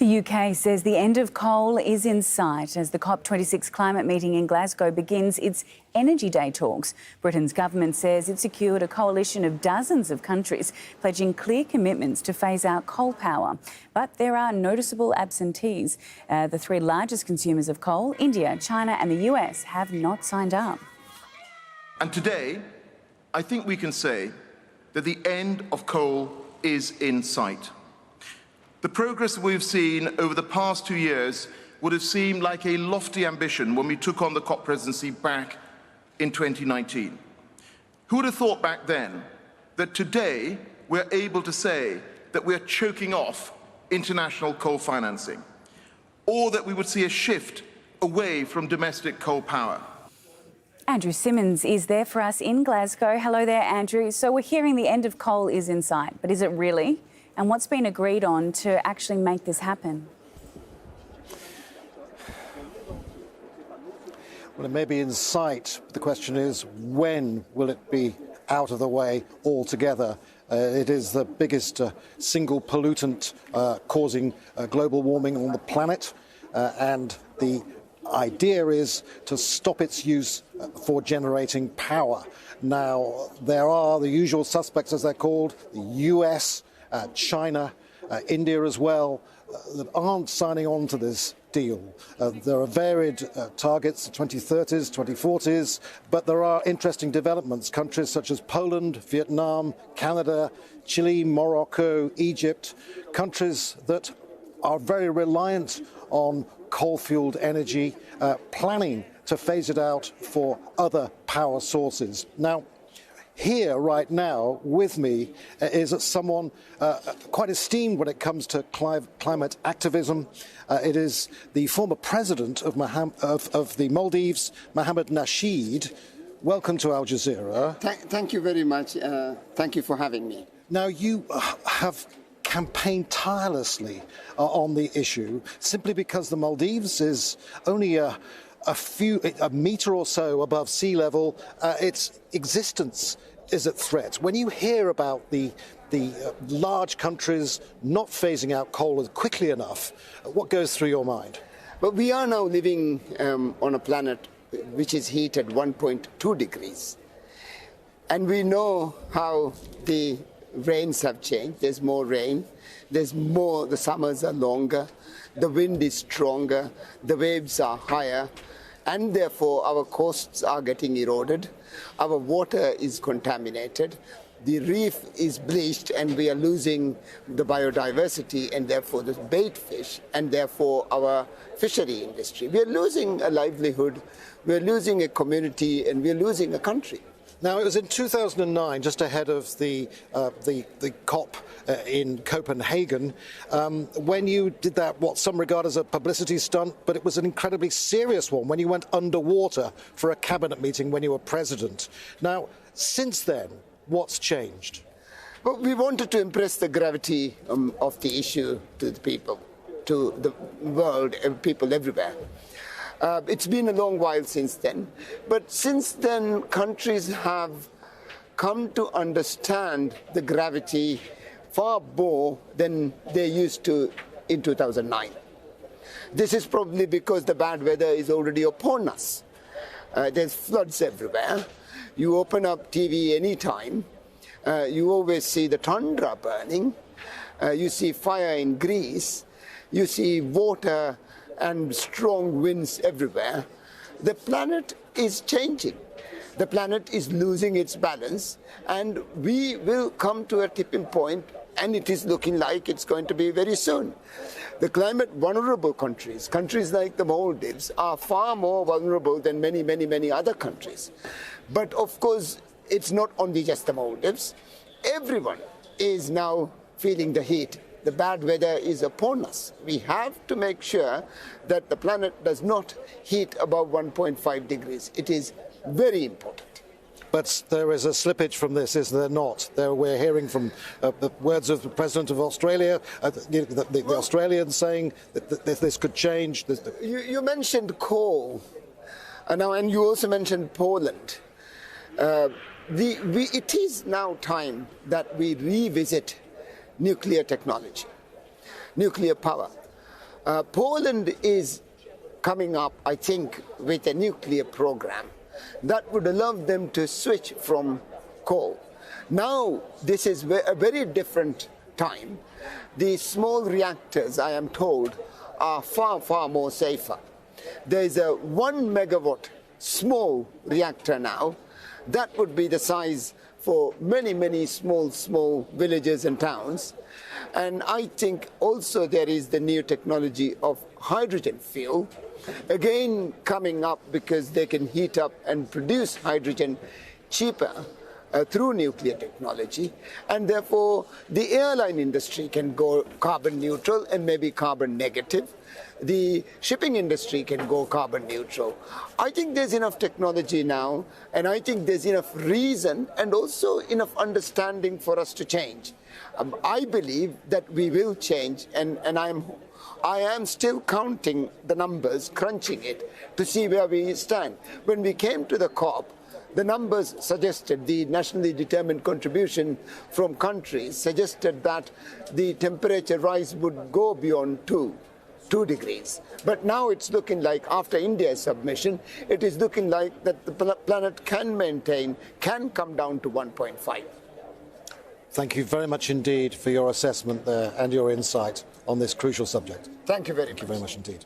The UK says the end of coal is in sight as the COP26 climate meeting in Glasgow begins its Energy Day talks. Britain's government says it secured a coalition of dozens of countries pledging clear commitments to phase out coal power. But there are noticeable absentees. The three largest consumers of coal, India, China and the US, have not signed up. And today, I think we can say that the end of coal is in sight. The progress we've seen over the past 2 years would have seemed like a lofty ambition when we took on the COP presidency back in 2019. Who would have thought back then that today we're able to say that we're choking off international coal financing, or that we would see a shift away from domestic coal power? Andrew Simmons is there for us in Glasgow. Hello there, Andrew. So we're hearing the end of coal is in sight, but is it really? And what's been agreed on to actually make this happen? Well, it may be in sight. The question is, when will it be out of the way altogether? It is the biggest single pollutant causing global warming on the planet, and the idea is to stop its use for generating power. Now, there are the usual suspects, as they're called, the US, China, India as well, that aren't signing on to this deal. There are varied targets, 2030s, 2040s, but there are interesting developments. Countries such as Poland, Vietnam, Canada, Chile, Morocco, Egypt, countries that are very reliant on coal-fueled energy, planning to phase it out for other power sources. Now, here right now with me is someone quite esteemed when it comes to climate activism. It is the former president of the Maldives, Mohammed Nasheed. Welcome to Al Jazeera. Thank you very much. Thank you for having me. Now, you have campaigned tirelessly on the issue simply because the Maldives is only a metre or so above sea level. Its existence is at threat. When you hear about the large countries not phasing out coal quickly enough, what goes through your mind? But we are now living on a planet which is heated 1.2 degrees. And we know how the rains have changed. There's more rain. The summers are longer. The wind is stronger. The waves are higher. And therefore, our coasts are getting eroded. Our water is contaminated. The reef is bleached, and we are losing the biodiversity, and therefore the bait fish, and therefore our fishery industry. We are losing a livelihood, we are losing a community, and we are losing a country. Now, it was in 2009, just ahead of the COP in Copenhagen, when you did that, what some regard as a publicity stunt, but it was an incredibly serious one, when you went underwater for a cabinet meeting when you were president. Now, since then, what's changed? Well, we wanted to impress the gravity of the issue to the people, to the world, people everywhere. It's been a long while since then, but since then countries have come to understand the gravity far more than they used to in 2009. This is probably because the bad weather is already upon us. There's floods everywhere. You open up TV anytime, you always see the tundra burning, you see fire in Greece, you see water and strong winds everywhere. The planet is changing. The planet is losing its balance, and we will come to a tipping point, and it is looking like it's going to be very soon. The climate vulnerable countries, countries like the Maldives, are far more vulnerable than many other countries. But of course, it's not only just the Maldives. Everyone is now feeling the heat. The bad weather is upon us. We have to make sure that the planet does not heat above 1.5 degrees. It is very important. But there is a slippage from this, is there not? We're hearing from the words of the President of Australia, the Australians saying that this could change. You mentioned coal, and you also mentioned Poland. It is now time that we revisit nuclear technology, nuclear power. Poland is coming up, I think, with a nuclear program that would allow them to switch from coal. Now, this is a very different time. The small reactors, I am told, are far, far more safer. There is a 1 megawatt small reactor now that would be the size for many, many small villages and towns. And I think also there is the new technology of hydrogen fuel, again coming up because they can heat up and produce hydrogen cheaper through nuclear technology, and therefore the airline industry can go carbon neutral and maybe carbon negative. The shipping industry can go carbon neutral. I think there's enough technology now, and I think there's enough reason and also enough understanding for us to change. I believe that we will change, and I am still counting the numbers, crunching it to see where we stand. When we came to the COP, the numbers suggested, the nationally determined contribution from countries suggested that the temperature rise would go beyond 2 degrees. But now it's looking like, after India's submission, it is looking like that the planet can come down to 1.5. Thank you very much indeed for your assessment there and your insight on this crucial subject. Thank you very much. Thank you very much indeed.